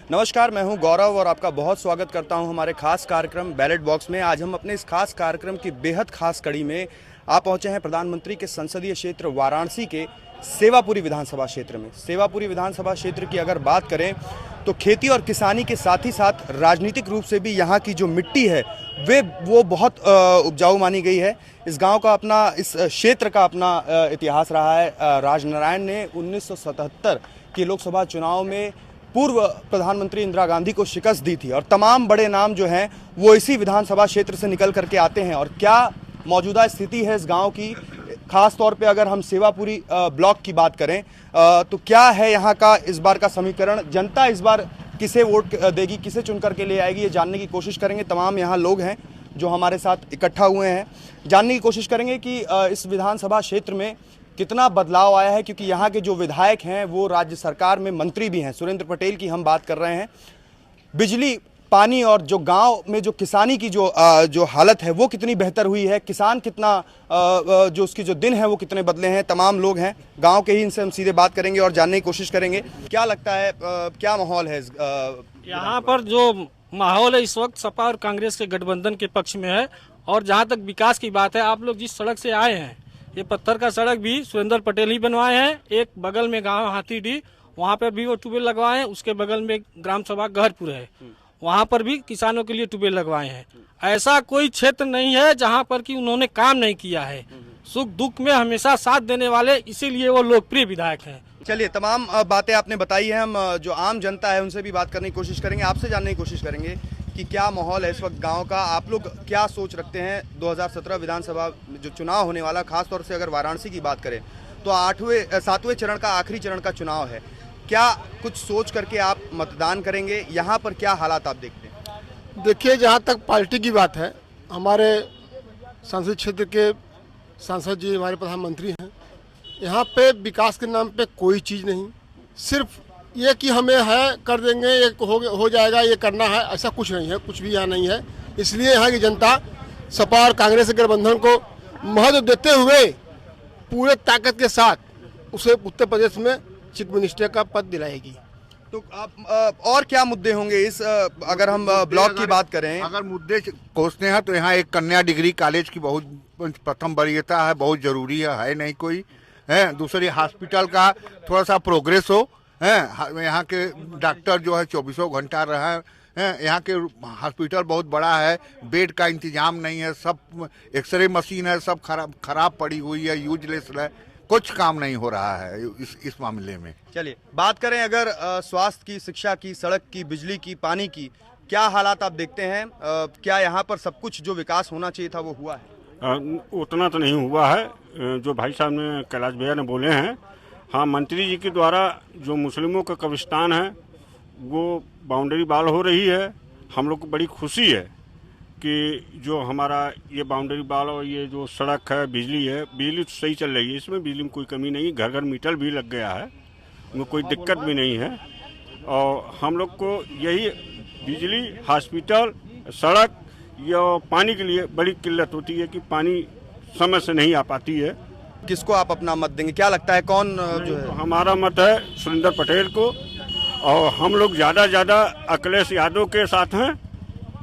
नमस्कार, मैं हूं गौरव और आपका बहुत स्वागत करता हूं हमारे खास कार्यक्रम बैलेट बॉक्स में। आज हम अपने इस खास कार्यक्रम की बेहद खास कड़ी में आप पहुंचे हैं प्रधानमंत्री के संसदीय क्षेत्र वाराणसी के सेवापुरी विधानसभा क्षेत्र में। सेवापुरी विधानसभा क्षेत्र की अगर बात करें तो खेती और किसानी के साथ ही साथ राजनीतिक रूप से भी यहाँ की जो मिट्टी है वो बहुत उपजाऊ मानी गई है। इस गांव का अपना, इस क्षेत्र का अपना इतिहास रहा है। राजनारायण ने 1977 के लोकसभा चुनाव में पूर्व प्रधानमंत्री इंदिरा गांधी को शिकस्त दी थी और तमाम बड़े नाम जो हैं वो इसी विधानसभा क्षेत्र से निकल करके आते हैं। और क्या मौजूदा स्थिति है इस गांव की, खास तौर पे अगर हम सेवापुरी ब्लॉक की बात करें तो क्या है यहाँ का इस बार का समीकरण, जनता इस बार किसे वोट देगी, किसे चुन करके ले आएगी, ये जानने की कोशिश करेंगे। तमाम यहाँ लोग हैं जो हमारे साथ इकट्ठा हुए हैं, जानने की कोशिश करेंगे कि इस विधानसभा क्षेत्र में कितना बदलाव आया है, क्योंकि यहाँ के जो विधायक हैं वो राज्य सरकार में मंत्री भी हैं। सुरेंद्र पटेल की हम बात कर रहे हैं। बिजली, पानी और जो गांव में जो किसानी की जो हालत है वो कितनी बेहतर हुई है, किसान कितना जो उसकी जो दिन है वो कितने बदले हैं। तमाम लोग हैं गांव के ही, इनसे हम सीधे बात करेंगे और जानने की कोशिश करेंगे क्या लगता है, क्या माहौल है यहाँ पर। जो माहौल है इस वक्त सपा और कांग्रेस के गठबंधन के पक्ष में है। और जहाँ तक विकास की बात है, आप लोग जिस सड़क से आए हैं, ये पत्थर का सड़क भी सुरेंद्र पटेल ही बनवाए हैं। एक बगल में गांव हाथीडी, वहाँ पर भी वो ट्यूबवेल लगवाए हैं। उसके बगल में ग्राम सभा गहरपुर है, वहाँ पर भी किसानों के लिए ट्यूबवेल लगवाए हैं। ऐसा कोई क्षेत्र नहीं है जहाँ पर कि उन्होंने काम नहीं किया है। सुख दुख में हमेशा साथ देने वाले, इसीलिए वो लोकप्रिय विधायक हैं। चलिए, तमाम बातें आपने बताई है। हम जो आम जनता है उनसे भी बात करने की कोशिश करेंगे, आपसे जानने की कोशिश करेंगे कि क्या माहौल है इस वक्त गांव का। आप लोग क्या सोच रखते हैं 2017 विधानसभा जो चुनाव होने वाला, खासतौर से अगर वाराणसी की बात करें तो 7वें चरण का, आखिरी चरण का चुनाव है। क्या कुछ सोच करके आप मतदान करेंगे? यहाँ पर क्या हालात आप देखते हैं? देखिए, जहाँ तक पार्टी की बात है, हमारे संसदीय क्षेत्र के सांसद जी हमारे प्रधानमंत्री हैं। यहाँ पे विकास के नाम पे कोई चीज़ नहीं, सिर्फ ये कि हमें है कर देंगे, ये हो जाएगा, ये करना है, ऐसा कुछ नहीं है, कुछ भी यहाँ नहीं है। इसलिए यहाँ की जनता सपा और कांग्रेस के गठबंधन को महत्व देते हुए पूरे ताकत के साथ उसे उत्तर प्रदेश में चीफ मिनिस्टर का पद दिलाएगी। तो आप और क्या मुद्दे होंगे इस, अगर हम ब्लॉक की बात करें? अगर मुद्दे कोसते हैं तो यहाँ एक कन्या डिग्री कॉलेज की बहुत प्रथम वरीयता है, बहुत जरूरी है नहीं कोई है। दूसरी, हॉस्पिटल का थोड़ा सा प्रोग्रेस हो है। यहाँ के डॉक्टर जो है 24 घंटा रहे हैं। यहाँ के हॉस्पिटल बहुत बड़ा है, बेड का इंतजाम नहीं है, सब एक्सरे मशीन है, सब खराब पड़ी हुई है, यूजलेस है, कुछ काम नहीं हो रहा है इस मामले में। चलिए, बात करें अगर स्वास्थ्य की, शिक्षा की, सड़क की, बिजली की, पानी की, क्या हालात आप देखते हैं? क्या यहाँ पर सब कुछ जो विकास होना चाहिए था वो हुआ है? उतना तो नहीं हुआ है जो भाई साहब ने, कैलाश भैया ने बोले हैं। हाँ, मंत्री जी के द्वारा जो मुस्लिमों का कब्रिस्तान है वो बाउंड्री वाल हो रही है। हम लोग को बड़ी खुशी है कि जो हमारा ये बाउंड्री वाल और ये जो सड़क है, बिजली है, बिजली तो सही चल रही है, इसमें बिजली में कोई कमी नहीं, घर घर मीटर भी लग गया है, उसमें कोई दिक्कत भी नहीं है। और हम लोग को यही बिजली, हॉस्पिटल, सड़क या पानी के लिए बड़ी किल्लत होती है कि पानी समय से नहीं आ पाती है। किसको आप अपना मत देंगे? क्या लगता है कौन जो है? हमारा मत है सुरेंद्र पटेल को, और हम लोग ज़्यादा अखिलेश यादव के साथ हैं।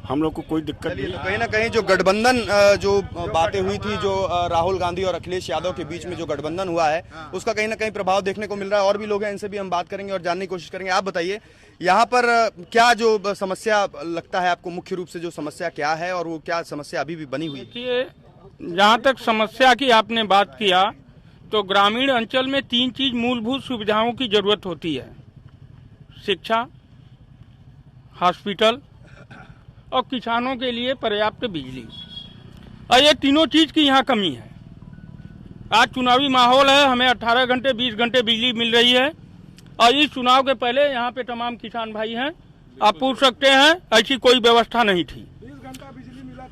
हम लोग को कोई दिक्कत नहीं। तो कहीं ना कहीं जो गठबंधन जो बातें हुई थी, जो राहुल गांधी और अखिलेश यादव के बीच में जो गठबंधन हुआ है, उसका कहीं ना कहीं प्रभाव देखने को मिल रहा है। और भी लोग हैं, इनसे भी हम बात करेंगे और जानने की कोशिश करेंगे। आप बताइए, यहाँ पर क्या जो समस्या लगता है आपको, मुख्य रूप से जो समस्या क्या है और वो क्या समस्या अभी भी बनी हुई है? देखिए, जहाँ तक समस्या की आपने बात किया तो ग्रामीण अंचल में 3 चीज मूलभूत सुविधाओं की जरूरत होती है: शिक्षा, हॉस्पिटल और किसानों के लिए पर्याप्त बिजली। और ये तीनों चीज की यहाँ कमी है। आज चुनावी माहौल है, हमें 18 घंटे 20 घंटे बिजली मिल रही है। और इस चुनाव के पहले यहाँ पे तमाम किसान भाई हैं, आप पूछ सकते हैं, ऐसी कोई व्यवस्था नहीं थी।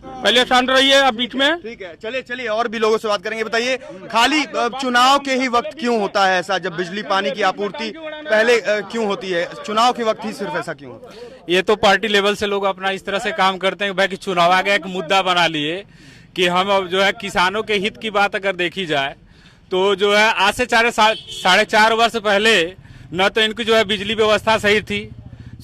पहले शांत रहिए, अब बीच में। ठीक है, चलिए और भी लोगों से बात करेंगे। बताइए, खाली चुनाव के ही वक्त क्यों होता है ऐसा, जब बिजली पानी की आपूर्ति पहले क्यों होती है, चुनाव के वक्त ही सिर्फ ऐसा क्यों होता है? ये तो पार्टी लेवल से लोग अपना इस तरह से काम करते हैं भाई कि चुनाव आ गया, एक मुद्दा बना लिए कि हम अब जो है किसानों के हित की बात अगर देखी जाए तो जो है आज से 4.5 वर्ष पहले न तो इनकी जो है बिजली व्यवस्था सही थी,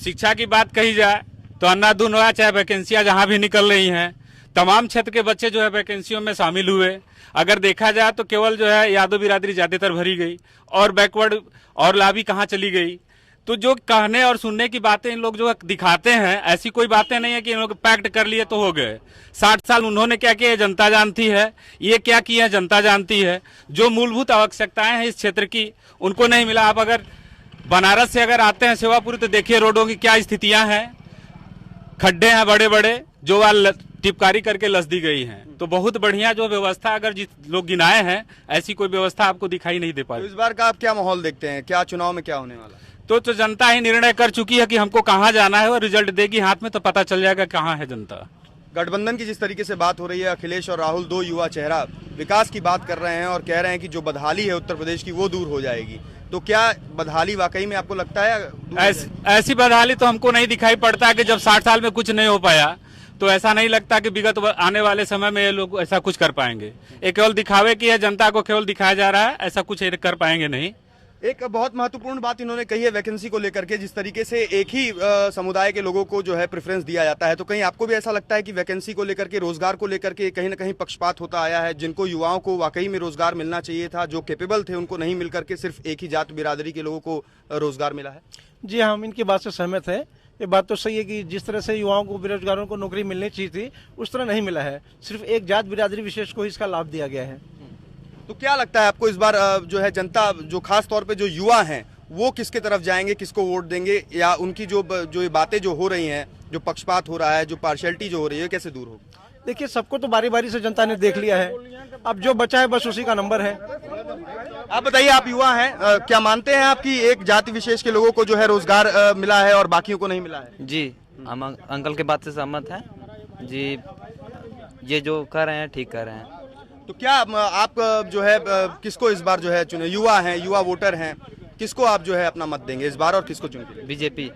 शिक्षा की बात कही जाए तो अंधाधुंध हुआ, चाहे वैकेंसियां जहां भी निकल रही हैं, तमाम क्षेत्र के बच्चे जो है वैकेंसियों में शामिल हुए। अगर देखा जाए तो केवल जो है यादव बिरादरी ज्यादातर भरी गई और बैकवर्ड और लाभी कहाँ चली गई। तो जो कहने और सुनने की बातें इन लोग जो दिखाते हैं, ऐसी कोई बातें नहीं है कि इन लोग पैक्ट कर लिए तो हो गए। 60 साल उन्होंने क्या किया जनता जानती है, ये क्या किया जनता जानती है। जो मूलभूत आवश्यकताएं हैं इस क्षेत्र की उनको नहीं मिला। आप अगर बनारस से अगर आते हैं सेवापुरी तो देखिए रोडों की क्या स्थितियां हैं, खड्डे हैं बड़े बड़े जो टिपकारी करके लस दी गई हैं। तो बहुत बढ़िया जो व्यवस्था अगर जिस लोग गिनाए हैं ऐसी कोई व्यवस्था आपको दिखाई नहीं दे पाई। तो इस बार का आप क्या माहौल देखते हैं, क्या चुनाव में क्या होने वाला है? तो जनता ही निर्णय कर चुकी है कि हमको कहाँ जाना है और रिजल्ट देगी हाथ में तो पता चल जाएगा कहाँ है जनता। गठबंधन की जिस तरीके से बात हो रही है, अखिलेश और राहुल दो युवा चेहरा विकास की बात कर रहे हैं और कह रहे हैं कि जो बदहाली है उत्तर प्रदेश की वो दूर हो जाएगी। तो क्या बदहाली वाकई में आपको लगता है? ऐसी बदहाली तो हमको नहीं दिखाई पड़ता कि जब 60 साल में कुछ नहीं हो पाया तो ऐसा नहीं लगता कि विगत आने वाले समय में ये लोग ऐसा कुछ कर पाएंगे। ये केवल दिखावे की है, जनता को केवल दिखाया जा रहा है, ऐसा कुछ कर पाएंगे नहीं। एक बहुत महत्वपूर्ण बात इन्होंने कही है वैकेंसी को लेकर के, जिस तरीके से एक ही समुदाय के लोगों को जो है प्रेफरेंस दिया जाता है। तो कहीं आपको भी ऐसा लगता है कि वैकेंसी को लेकर के, रोजगार को लेकर के कहीं ना कहीं पक्षपात होता आया है? जिनको युवाओं को वाकई में रोजगार मिलना चाहिए था, जो कैपेबल थे, उनको नहीं मिलकर के सिर्फ एक ही जात बिरादरी के लोगों को रोजगार मिला है। जी हम इनकी बात से सहमत है। ये बात तो सही है कि जिस तरह से युवाओं को, बेरोजगारों को नौकरी मिलनी चाहिए थी उस तरह नहीं मिला है। सिर्फ एक जात बिरादरी विशेष को ही इसका लाभ दिया गया है। तो क्या लगता है आपको इस बार जो है जनता, जो खास तौर पे जो युवा हैं, वो किसके तरफ जाएंगे, किसको वोट देंगे, या उनकी जो ये बातें जो हो रही हैं, जो पक्षपात हो रहा है, जो पार्शियलिटी जो हो रही है, कैसे दूर होगी? देखिए सबको तो बारी बारी से जनता ने देख लिया है, अब जो बचा है बस उसी का नंबर है। आप बताइए, आप युवा हैं, क्या मानते हैं आप कि एक जाति विशेष के लोगों को जो है रोजगार मिला है और बाकियों को नहीं मिला है? जी हम अंकल के बात से सहमत हैं जी, ये जो कर रहे हैं ठीक कर रहे हैं। तो क्या आप जो है किसको इस बार जो है चुने? युवा हैं, युवा वोटर हैं, किसको आप जो है अपना मत देंगे इस बार और किसको चुनेंगे? बीजेपी।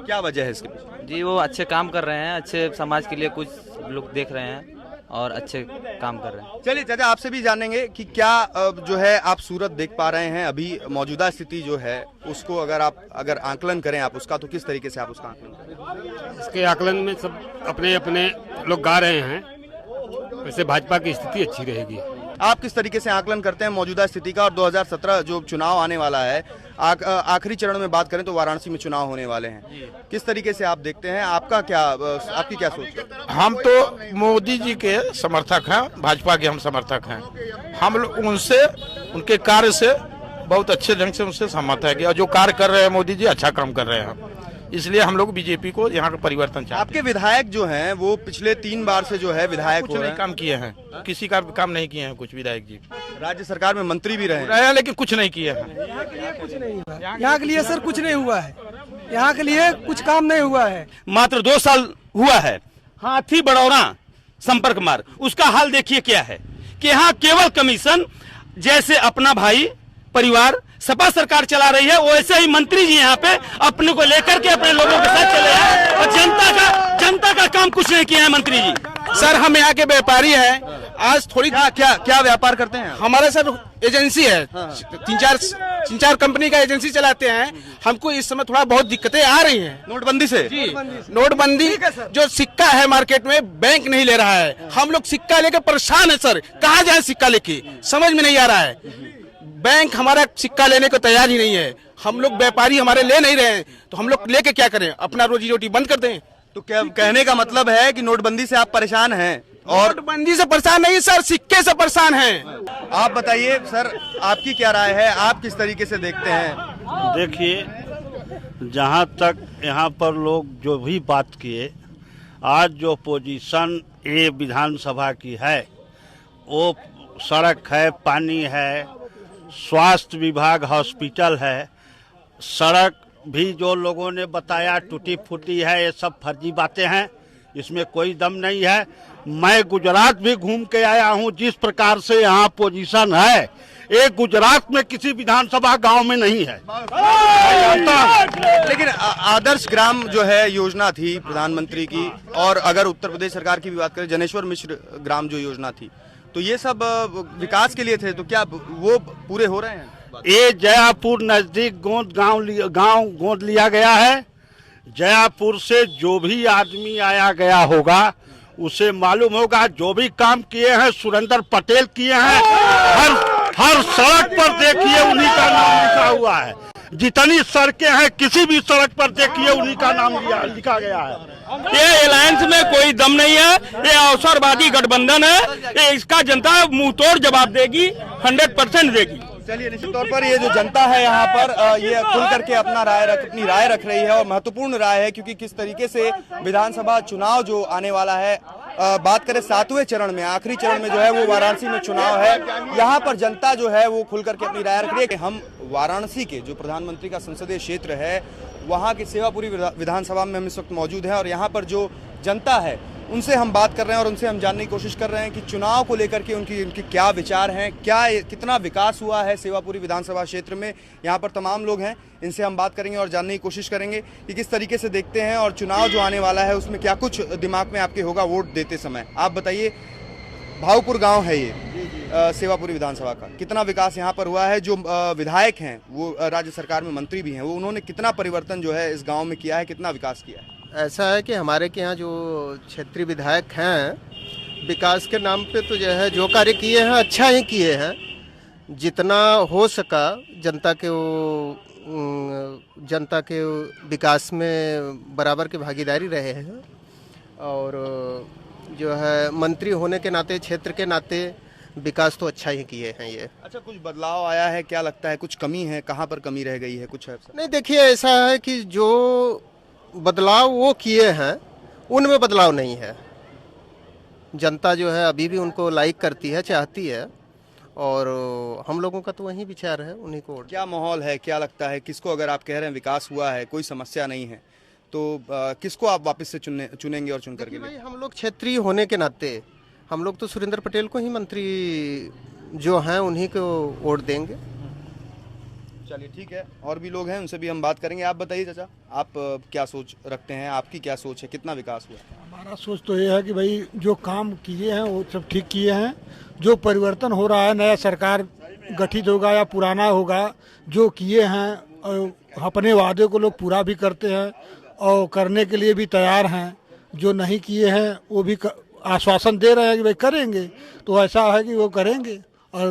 क्या वजह है इसके पीछे? जी वो अच्छे काम कर रहे हैं, अच्छे समाज के लिए कुछ लोग देख रहे हैं और अच्छे काम कर रहे हैं। चलिए चाचा, आपसे भी जानेंगे कि क्या जो है आप सूरत देख पा रहे हैं अभी, मौजूदा स्थिति जो है उसको अगर आकलन करें आप उसका, तो किस तरीके से आप उसका आकलन करें? इसके आकलन में सब अपने अपने लोग गा रहे हैं, वैसे भाजपा की स्थिति अच्छी रहेगी। आप किस तरीके से आकलन करते हैं मौजूदा स्थिति का? और 2017 जो चुनाव आने वाला है, आखिरी चरण में बात करें तो वाराणसी में चुनाव होने वाले हैं, किस तरीके से आप देखते हैं? आपकी क्या सोच है? हम तो मोदी जी के समर्थक हैं, भाजपा के हम समर्थक हैं। हम लोग उनसे, उनके कार्य से बहुत अच्छे ढंग से उनसे सहमत है कि जो कार्य कर रहे हैं मोदी जी अच्छा काम कर रहे हैं, इसलिए हम लोग बीजेपी को यहाँ का परिवर्तन चाहते हैं। आपके विधायक जो हैं वो पिछले 3 बार से जो है विधायक कुछ नहीं काम किए हैं, किसी का काम नहीं किए हैं कुछ विधायक जी। राज्य सरकार में मंत्री भी रहे हैं लेकिन कुछ नहीं किए हैं। यहाँ के लिए सर कुछ नहीं हुआ है, यहाँ के लिए कुछ काम नहीं हुआ है। मात्र 2 साल हुआ है। हाथी बड़ौरा संपर्क मार्ग, उसका हाल देखिए क्या है कि यहाँ केवल कमीशन, जैसे अपना भाई परिवार सपा सरकार चला रही है वैसे ही मंत्री जी यहाँ पे अपने को लेकर के अपने लोगों के साथ चले हैं और जनता का काम कुछ नहीं किया है मंत्री जी। सर हम यहाँ के व्यापारी हैं, आज थोड़ी क्या व्यापार करते हैं? हमारे सर एजेंसी है, 3-4 कंपनी का एजेंसी चलाते हैं। हमको इस समय थोड़ा बहुत दिक्कतें आ रही हैं नोटबंदी से। जी नोटबंदी, जो सिक्का है मार्केट में बैंक नहीं ले रहा है, हम लोग सिक्का लेके परेशान है सर, कहाँ जाए सिक्का लेके समझ में नहीं आ रहा है। बैंक हमारा सिक्का लेने को तैयार ही नहीं है, हम लोग व्यापारी हमारे ले नहीं रहे हैं, तो हम लोग लेके क्या करें, अपना रोजी रोटी बंद कर दें? तो क्या कहने का मतलब है कि नोटबंदी से आप परेशान हैं? और नोटबंदी से परेशान नहीं सर, सिक्के से परेशान हैं। आप बताइए सर, आपकी क्या राय है, आप किस तरीके से देखते हैं? देखिए, जहाँ तक यहाँ पर लोग जो भी बात किए, आज जो पोजीशन ये विधानसभा की है वो सड़क है, पानी है, स्वास्थ्य विभाग, हॉस्पिटल है, सड़क भी जो लोगों ने बताया टूटी फूटी है, ये सब फर्जी बातें हैं, इसमें कोई दम नहीं है। मैं गुजरात भी घूम के आया हूँ, जिस प्रकार से यहाँ पोजीशन है ये गुजरात में किसी विधानसभा गांव में नहीं है। लेकिन आदर्श ग्राम जो है योजना थी प्रधानमंत्री की, और अगर उत्तर प्रदेश सरकार की भी बात करें, जनेश्वर मिश्र ग्राम जो योजना थी, तो ये सब विकास के लिए थे, तो क्या वो पूरे हो रहे हैं? ये जयापुर नजदीक गोंद गांव गोंद लिया गया है, जयापुर से जो भी आदमी आया गया होगा उसे मालूम होगा जो भी काम किए हैं सुरेंद्र पटेल किए हैं। हर सड़क पर देखिए उन्हीं का नाम लिखा हुआ है। जितनी सड़कें हैं किसी भी सड़क पर देखिए उन्हीं का नाम लिखा गया है। ये अलायंस में कोई दम नहीं है, ये अवसरवादी गठबंधन है, ये इसका जनता मुंह तोड़ जवाब देगी, 100% देगी। चलिए, निश्चित तौर पर ये जो जनता है यहाँ पर ये खुल करके अपनी राय रख रही है और महत्वपूर्ण राय है, क्योंकि किस तरीके से विधानसभा चुनाव जो आने वाला है, बात करें 7वें चरण में, आखिरी चरण में जो है वो वाराणसी में चुनाव है, यहाँ पर जनता जो है वो खुल करके अपनी राय रख रही है। हम वाराणसी के जो प्रधानमंत्री का संसदीय क्षेत्र है वहाँ की सेवापुरी विधानसभा में हम इस वक्त मौजूद हैं और यहाँ पर जो जनता है उनसे हम बात कर रहे हैं और उनसे हम जानने की कोशिश कर रहे हैं कि चुनाव को लेकर के उनकी क्या विचार हैं, कितना विकास हुआ है सेवापुरी विधानसभा क्षेत्र में। यहाँ पर तमाम लोग हैं, इनसे हम बात करेंगे और जानने की कोशिश करेंगे कि किस तरीके से देखते हैं और चुनाव जो आने वाला है उसमें क्या कुछ दिमाग में आपके होगा वोट देते समय। आप बताइए, भावपुर गाँव है ये सेवापुरी विधानसभा का, कितना विकास यहाँ पर हुआ है? जो विधायक हैं वो राज्य सरकार में मंत्री भी हैं, वो उन्होंने कितना परिवर्तन जो है इस गाँव में किया है, कितना विकास किया है? ऐसा है कि हमारे के यहाँ जो क्षेत्रीय विधायक हैं विकास के नाम पे तो जो है जो कार्य किए हैं अच्छा ही किए हैं, जितना हो सका जनता के विकास में बराबर की भागीदारी रहे हैं और जो है मंत्री होने के नाते क्षेत्र के नाते विकास तो अच्छा ही किए हैं ये। अच्छा, कुछ बदलाव आया है, क्या लगता है कुछ कमी है, कहाँ पर कमी रह गई है कुछ है? नहीं, देखिए ऐसा है कि जो बदलाव वो किए हैं उनमें बदलाव नहीं है। जनता जो है अभी भी उनको लाइक करती है, चाहती है और हम लोगों का तो वही विचार है, उन्हीं को। क्या माहौल है, क्या लगता है किसको, अगर आप कह रहे हैं विकास हुआ है, कोई समस्या नहीं है, तो किसको आप वापस से चुनेंगे और चुन करके? भाई हम लोग क्षेत्रीय होने के नाते हम लोग तो सुरेंद्र पटेल को ही मंत्री जो हैं उन्हीं को वोट देंगे। चलिए ठीक है, और भी लोग हैं उनसे भी हम बात करेंगे। आप बताइए चाचा, आप क्या सोच रखते हैं, आपकी क्या सोच है, कितना विकास हुआ? हमारा सोच तो ये है कि भाई जो काम किए हैं वो सब ठीक किए हैं। जो परिवर्तन हो रहा है, नया सरकार गठित होगा या पुराना होगा, जो किए हैं और अपने वादे को लोग पूरा भी करते हैं और करने के लिए भी तैयार हैं। जो नहीं किए हैं वो भी आश्वासन दे रहे हैं कि भाई करेंगे, तो ऐसा है कि वो करेंगे। और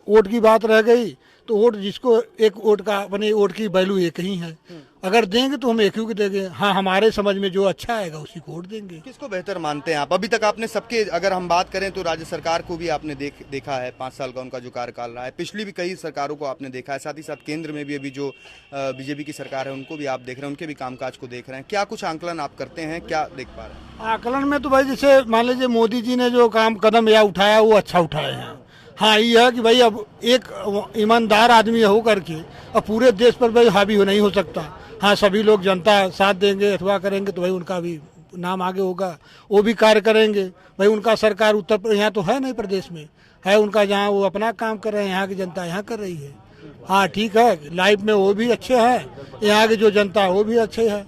वोट की बात रह गई तो वोट जिसको एक वोट का अपने वोट की वैल्यू एक ही है, अगर देंगे तो हम एक ही को देंगे। हाँ, हमारे समझ में जो अच्छा आएगा उसी को वोट देंगे। किसको बेहतर मानते हैं आप? अभी तक आपने सबके, अगर हम बात करें तो राज्य सरकार को भी आपने देखा है, 5 साल का उनका जो कार्यकाल रहा है, पिछली भी कई सरकारों को आपने देखा है, साथ ही साथ केंद्र में भी अभी जो बीजेपी की सरकार है उनको भी आप देख रहे हैं, उनके भी कामकाज को देख रहे हैं। क्या कुछ आंकलन आप करते हैं, क्या देख पा रहे हैं? आकलन में तो भाई जैसे मान लीजिए मोदी जी ने जो कदम या उठाया वो अच्छा उठाए हैं। हाँ, ये है कि भाई अब एक ईमानदार आदमी हो करके अब पूरे देश पर भाई हावी हो नहीं हो सकता। हाँ, सभी लोग जनता साथ देंगे अथवा करेंगे तो भाई उनका भी नाम आगे होगा, वो भी कार्य करेंगे। भाई उनका सरकार उत्तर यहाँ तो है नहीं, प्रदेश में है उनका, जहाँ वो अपना काम कर रहे हैं, यहाँ की जनता यहाँ कर रही है। हाँ ठीक है, लाइफ में वो भी अच्छे हैं, यहाँ की जो जनता है वो भी अच्छे है।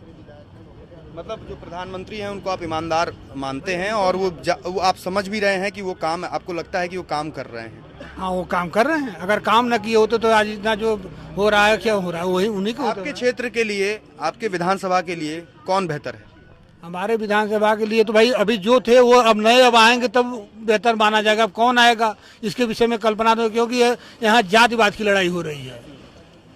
मतलब जो प्रधानमंत्री हैं उनको आप ईमानदार मानते हैं और वो आप समझ भी रहे हैं कि वो काम, आपको लगता है कि वो काम कर रहे हैं? हाँ, वो काम कर रहे हैं। अगर काम न किए होते तो आज इतना जो हो रहा है, क्या हो रहा है, वही उन्हीं को। आपके क्षेत्र के लिए, आपके विधानसभा के लिए कौन बेहतर है? हमारे विधानसभा के लिए तो भाई अभी जो थे वो अब नए अब आएंगे तब बेहतर माना जाएगा। अब कौन आएगा इसके विषय में कल्पना दो, क्योंकि यहाँ जातिवाद की लड़ाई हो रही है।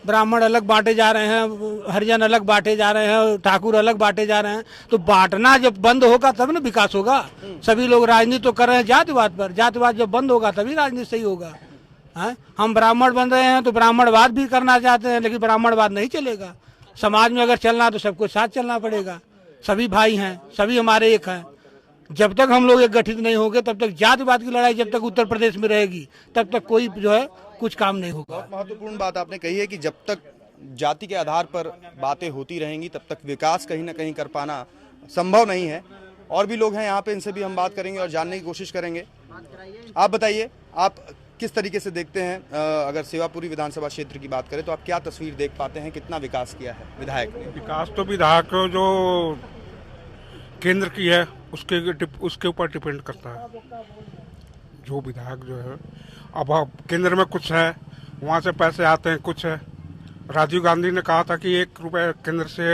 ब्राह्मण अलग बांटे जा रहे हैं, हरिजन अलग बांटे जा रहे हैं, ठाकुर अलग बांटे जा रहे हैं। तो बांटना जब बंद होगा तब ना विकास होगा। सभी लोग राजनीति तो कर रहे हैं जातिवाद पर, जातिवाद जब बंद होगा तभी राजनीति सही होगा। हम ब्राह्मण बन रहे हैं तो ब्राह्मणवाद भी करना चाहते हैं, लेकिन ब्राह्मणवाद नहीं चलेगा। समाज में अगर चलना तो सबको साथ चलना पड़ेगा। सभी भाई हैं, सभी हमारे एक हैं। जब तक हम लोग एक गठित नहीं होंगे तब तक जातिवाद की लड़ाई जब तक उत्तर प्रदेश में रहेगी तब तक कोई जो है कुछ काम नहीं होगा। बहुत महत्वपूर्ण बात आपने कही है कि जब तक जाति के आधार पर बातें होती रहेंगी तब तक विकास कहीं ना कहीं कर पाना संभव नहीं है। और भी लोग हैं यहाँ पे, इनसे भी हम बात करेंगे और जानने की कोशिश करेंगे। आप बताइए, आप किस तरीके से देखते हैं, अगर सेवापुरी विधानसभा क्षेत्र की बात करें तो आप क्या तस्वीर देख पाते हैं, कितना विकास किया है विधायक ने? विकास तो विधायक जो केंद्र की है उसके ऊपर डिपेंड करता है। जो विधायक जो है, अब केंद्र में कुछ है, वहाँ से पैसे आते हैं, कुछ है। राजीव गांधी ने कहा था कि 1 रुपये केंद्र से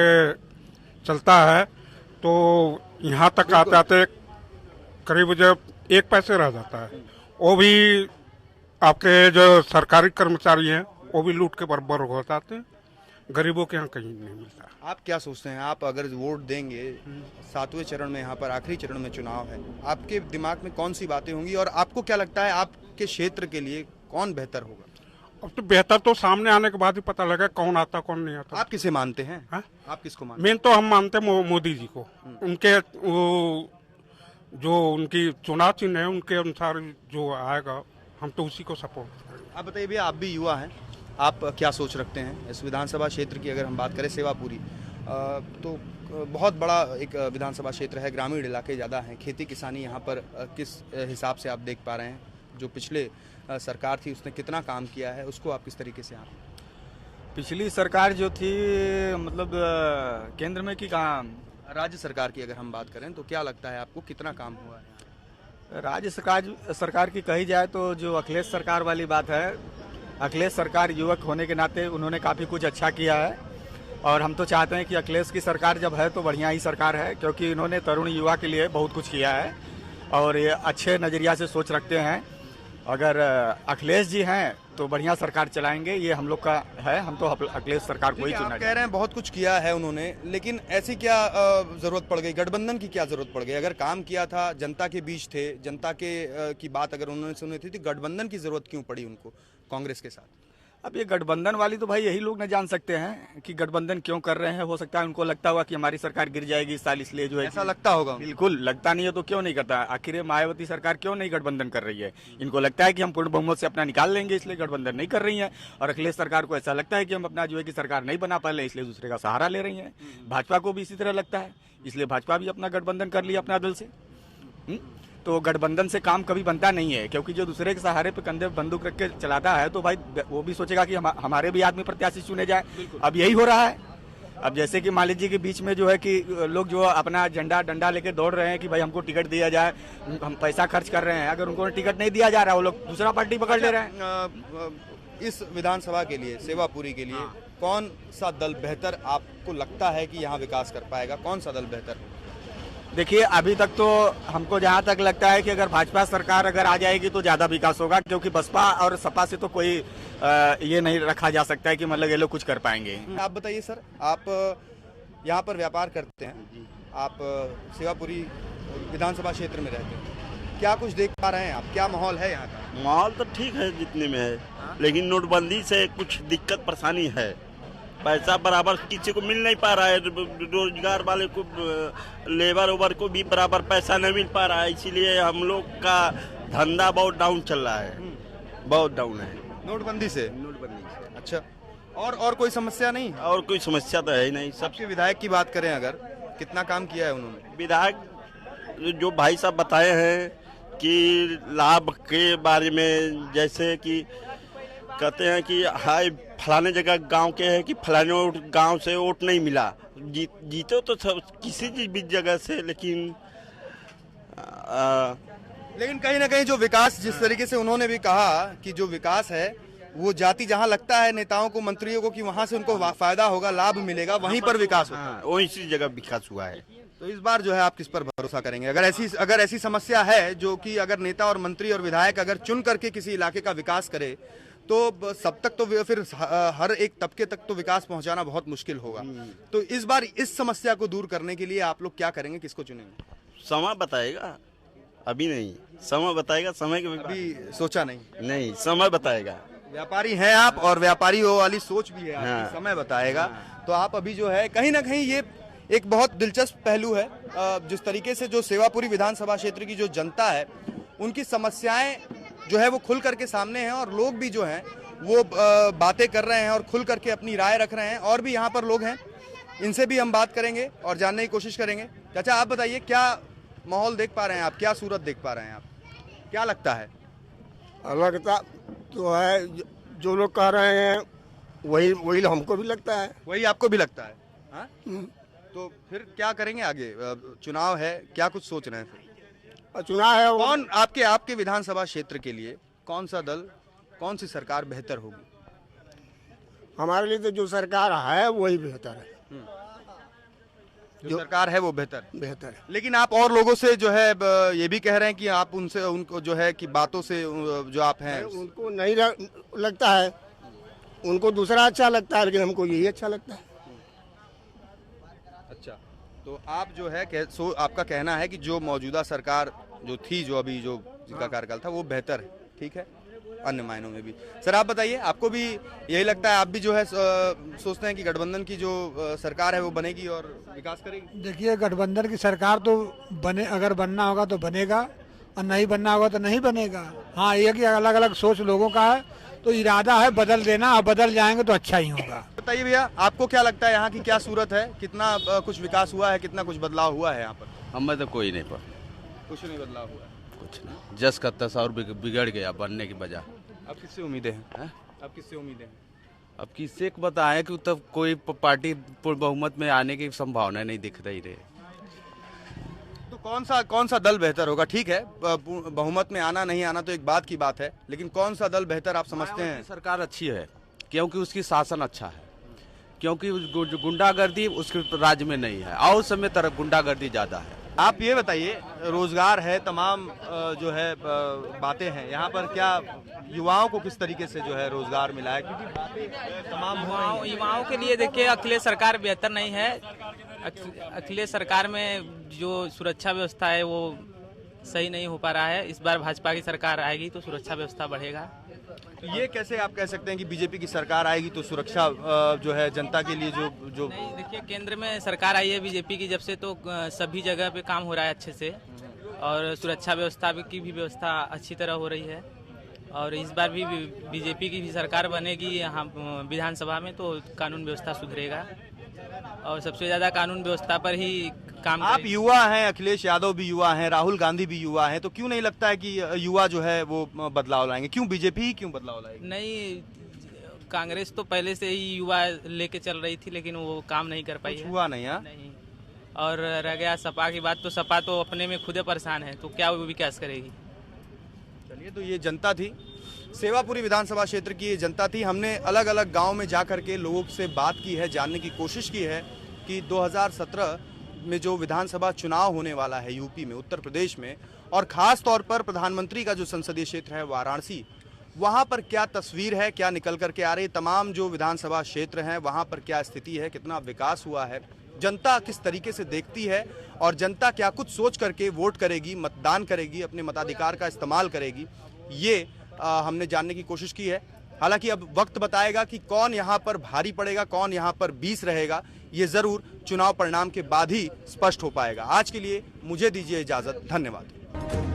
चलता है तो यहाँ तक आते आते करीब जब 1 पैसे रह जाता है। वो भी आपके जो सरकारी कर्मचारी हैं वो भी लूट के बराबर हो जाते हैं, गरीबों के यहाँ कहीं नहीं मिलता। आप क्या सोचते हैं, आप अगर वोट देंगे 7वें चरण में, यहाँ पर आखिरी चरण में चुनाव है, आपके दिमाग में कौन सी बातें होंगी और आपको क्या लगता है आपके क्षेत्र के लिए कौन बेहतर होगा? अब तो बेहतर तो सामने आने के बाद ही पता लगा कौन आता कौन नहीं आता। आप किसे मानते हैं? हा? आप किसको मानते मेन तो हम मानते हैं मोदी जी को। उनके जो उनकी चुनाव चिन्ह है उनके अनुसार जो आएगा हम तो उसी को सपोर्ट करेंगे। आप बताइए भैया, आप भी युवा हैं, आप क्या सोच रखते हैं इस विधानसभा क्षेत्र की? अगर हम बात करें सेवापुरी तो बहुत बड़ा एक विधानसभा क्षेत्र है, ग्रामीण इलाके ज़्यादा हैं, खेती किसानी यहाँ पर किस हिसाब से आप देख पा रहे हैं? जो पिछले सरकार थी उसने कितना काम किया है, उसको आप किस तरीके से? आप पिछली सरकार जो थी मतलब केंद्र में की काम, राज्य सरकार की अगर हम बात करें तो क्या लगता है आपको कितना काम हुआ है? राज्य सरकार की कही जाए तो जो अखिलेश सरकार वाली बात है, अखिलेश सरकार युवक होने के नाते उन्होंने काफ़ी कुछ अच्छा किया है और हम तो चाहते हैं कि अखिलेश की सरकार जब है तो बढ़िया ही सरकार है, क्योंकि इन्होंने तरुण युवा के लिए बहुत कुछ किया है और ये अच्छे नज़रिया से सोच रखते हैं। अगर अखिलेश जी हैं तो बढ़िया सरकार चलाएंगे, ये हम लोग का है, हम तो अखिलेश सरकार को ही चुना। कह रहे हैं बहुत कुछ किया है उन्होंने, लेकिन ऐसी क्या जरूरत पड़ गई? गठबंधन की क्या जरूरत पड़ गई? अगर काम किया था, जनता के बीच थे, जनता के की बात अगर उन्होंने सुनी थी तो गठबंधन की जरूरत क्यों पड़ी उनको कांग्रेस के साथ? अब ये गठबंधन वाली तो भाई यही लोग न जान सकते हैं कि गठबंधन क्यों कर रहे हैं। हो सकता है उनको लगता होगा कि हमारी सरकार गिर जाएगी इस साल, इसलिए जो है ऐसा लगता होगा। बिल्कुल लगता नहीं है तो क्यों नहीं करता? आखिर ये मायावती सरकार क्यों नहीं गठबंधन कर रही है? इनको लगता है कि हम पूर्ण बहुमत से अपना निकाल लेंगे, इसलिए गठबंधन नहीं कर रही है। और अखिलेश सरकार को ऐसा लगता है कि हम अपना जो है कि सरकार नहीं बना पा रहे, इसलिए दूसरे का सहारा ले रही है। भाजपा को भी इसी तरह लगता है, इसलिए भाजपा भी अपना गठबंधन कर लिया अपना दल से। तो गठबंधन से काम कभी बनता नहीं है, क्योंकि जो दूसरे के सहारे पे कंधे बंदूक रख के चलाता है तो भाई वो भी सोचेगा कि हमारे भी आदमी प्रत्याशी चुने जाए। अब यही हो रहा है। अब जैसे कि मान लीजिए कि बीच में जो है कि लोग जो अपना झंडा डंडा लेके दौड़ रहे हैं कि भाई हमको टिकट दिया जाए, हम पैसा खर्च कर रहे हैं, अगर उनको टिकट नहीं दिया जा रहा वो लोग दूसरा पार्टी पकड़ ले रहे हैं। इस विधानसभा के लिए, सेवापुरी के लिए कौन सा दल बेहतर आपको लगता है कि यहाँ विकास कर पाएगा? कौन सा दल बेहतर? देखिए अभी तक तो हमको जहाँ तक लगता है कि अगर भाजपा सरकार अगर आ जाएगी तो ज़्यादा विकास होगा, क्योंकि बसपा और सपा से तो कोई ये नहीं रखा जा सकता है कि मतलब ये लोग कुछ कर पाएंगे। आप बताइए सर, आप यहाँ पर व्यापार करते हैं, आप सेवापुरी विधानसभा क्षेत्र में रहते हैं, क्या कुछ देख पा रहे हैं आप? क्या माहौल है यहाँ का? माहौल तो ठीक है जितने में है, लेकिन नोटबंदी से कुछ दिक्कत परेशानी है। पैसा बराबर किसी को मिल नहीं पा रहा है, रोजगार वाले को, लेबर ओबर को भी बराबर पैसा नहीं मिल पा रहा है, इसीलिए हम लोग का धंधा बहुत डाउन चल रहा है, बहुत डाउन है नोटबंदी से। अच्छा, और कोई समस्या नहीं? और कोई समस्या तो है ही नहीं। सबके विधायक की बात करें अगर, कितना काम किया है उन्होंने? विधायक जो भाई साहब बताए हैं कि लाभ के बारे में, जैसे कि कहते हैं कि हाय फलाने जगह गांव के हैं कि फलाने गांव से वोट नहीं मिला, जीते तो किसी भी जगह से, लेकिन कहीं ना कहीं जो विकास, जिस तरीके से उन्होंने भी कहा कि जो विकास है वो जाति जहां लगता है नेताओं को, मंत्रियों को कि वहां से उनको फायदा होगा, लाभ मिलेगा, वहीं पर विकास होगा, वहीं सी जगह विकास हुआ है। तो इस बार जो है आप किस पर भरोसा करेंगे? अगर ऐसी समस्या है जो कि अगर नेता और मंत्री और विधायक अगर चुन करके किसी इलाके का विकास करे तो सब तक तो फिर हर एक तबके तक तो विकास पहुंचाना बहुत मुश्किल होगा। तो इस बार इस समस्या को दूर करने के लिए आप लोग क्या करेंगे, किसको चुनेंगे? समय बताएगा, अभी नहीं, समय बताएगा। समय के अभी सोचा नहीं, समय बताएगा। व्यापारी हैं आप और व्यापारी वाली सोच भी है आपकी, समय बताएगा। तो आप अभी जो है कहीं ना कहीं ये एक बहुत दिलचस्प पहलू है, जिस तरीके से जो सेवापुरी विधानसभा क्षेत्र की जो जनता है उनकी समस्याएं जो है वो खुल करके सामने हैं और लोग भी जो हैं वो बातें कर रहे हैं और खुल करके अपनी राय रख रहे हैं। और भी यहाँ पर लोग हैं, इनसे भी हम बात करेंगे और जानने की कोशिश करेंगे। चाचा आप बताइए, क्या माहौल देख पा रहे हैं आप, क्या सूरत देख पा रहे हैं आप, क्या लगता है? लगता तो है जो लोग कह रहे हैं वही हमको भी लगता है। वही आपको भी लगता है? हाँ? तो फिर क्या करेंगे आगे? चुनाव है, क्या कुछ सोच रहे हैं फिर? चुनाव है, कौन आपके विधानसभा क्षेत्र के लिए कौन सा दल, कौन सी सरकार बेहतर होगी? हमारे लिए तो जो सरकार है वही बेहतर है। जो सरकार है वो बेहतर बेहतर है। लेकिन आप और लोगों से जो है ये भी कह रहे हैं कि आप उनसे उनको जो है कि बातों से जो आप हैं उनको नहीं लगता है, उनको दूसरा अच्छा लगता है, लेकिन हमको यही अच्छा लगता है। अच्छा, तो आप जो है आपका कहना है कि जो मौजूदा सरकार जो थी, जो अभी जो जिनका कार्यकाल था वो बेहतर है, ठीक है, अन्य मायनों में भी। सर आप बताइए, आपको भी यही लगता है, आप भी जो है सोचते हैं कि गठबंधन की जो सरकार है वो बनेगी और विकास करेगी? देखिए, गठबंधन की सरकार तो बने, अगर बनना होगा तो बनेगा और नहीं बनना होगा तो नहीं बनेगा। हाँ, ये कि अलग अलग सोच लोगों का है, तो इरादा है बदल देना, और बदल जाएंगे तो अच्छा ही होगा। बताइए भैया, आपको क्या लगता है यहाँ की क्या सूरत है, कितना कुछ विकास हुआ है, कितना कुछ बदलाव हुआ है यहाँ पर? हमें तो कोई नहीं पता, कुछ नहीं बदलाव हुआ है। कुछ नहीं, जस का तस्वर बिगड़ गया बनने की बजाय। अब किससे उम्मीदें हैं? अब किससे उम्मीदें हैं? अब किससे बताएं कि तब कोई पार्टी बहुमत में आने की संभावना नहीं दिख रही रहे। तो कौन सा दल बेहतर होगा? ठीक है, बहुमत में आना नहीं आना तो एक बात की बात है, लेकिन कौन सा दल बेहतर आप समझते हैं? सरकार अच्छी है क्योंकि उसकी शासन अच्छा है, क्योंकि गुंडागर्दी उसके राज्य में नहीं है, और समय तरफ गुंडागर्दी ज्यादा है। आप ये बताइए, रोजगार है, तमाम जो है बातें हैं, यहाँ पर क्या युवाओं को किस तरीके से जो है रोजगार मिला है? क्योंकि बातें तमाम युवाओं के लिए देखिए, अखिलेश सरकार बेहतर नहीं है। अखिलेश सरकार में जो सुरक्षा व्यवस्था है वो सही नहीं हो पा रहा है। इस बार भाजपा की सरकार आएगी तो सुरक्षा व्यवस्था बढ़ेगा। ये कैसे आप कह सकते हैं कि बीजेपी की सरकार आएगी तो सुरक्षा जो है जनता के लिए जो नहीं, देखिए, केंद्र में सरकार आई है बीजेपी की जब से, तो सभी जगह पे काम हो रहा है अच्छे से, और सुरक्षा व्यवस्था की भी व्यवस्था अच्छी तरह हो रही है। और इस बार भी बीजेपी की भी सरकार बनेगी यहाँ विधानसभा में, तो कानून व्यवस्था सुधरेगा, और सबसे ज्यादा कानून व्यवस्था पर ही काम। आप युवा हैं, अखिलेश यादव भी युवा हैं, राहुल गांधी भी युवा हैं, तो क्यों नहीं लगता है कि युवा जो है वो बदलाव लाएंगे? क्यों बीजेपी ही क्यों बदलाव लाएगी? नहीं, कांग्रेस तो पहले से ही युवा लेके चल रही थी, लेकिन वो काम नहीं कर पाई है। हुआ नहीं? नहीं। और रह गया सपा की बात, तो सपा तो अपने में खुद परेशान है, तो क्या वो विकास करेगी? चलिए, तो ये जनता थी, सेवापुरी विधानसभा क्षेत्र की ये जनता थी। हमने अलग अलग गांव में जाकर के लोगों से बात की है, जानने की कोशिश की है कि 2017 में जो विधानसभा चुनाव होने वाला है यूपी में, उत्तर प्रदेश में, और ख़ास तौर पर प्रधानमंत्री का जो संसदीय क्षेत्र है वाराणसी, वहाँ पर क्या तस्वीर है, क्या निकल करके आ रही है, तमाम जो विधानसभा क्षेत्र हैं वहाँ पर क्या स्थिति है, कितना विकास हुआ है, जनता किस तरीके से देखती है, और जनता क्या कुछ सोच करके वोट करेगी, मतदान करेगी, अपने मताधिकार का इस्तेमाल करेगी, ये हमने जानने की कोशिश की है। हालांकि अब वक्त बताएगा कि कौन यहाँ पर भारी पड़ेगा, कौन यहाँ पर बीस रहेगा, ये ज़रूर चुनाव परिणाम के बाद ही स्पष्ट हो पाएगा। आज के लिए मुझे दीजिए इजाज़त, धन्यवाद।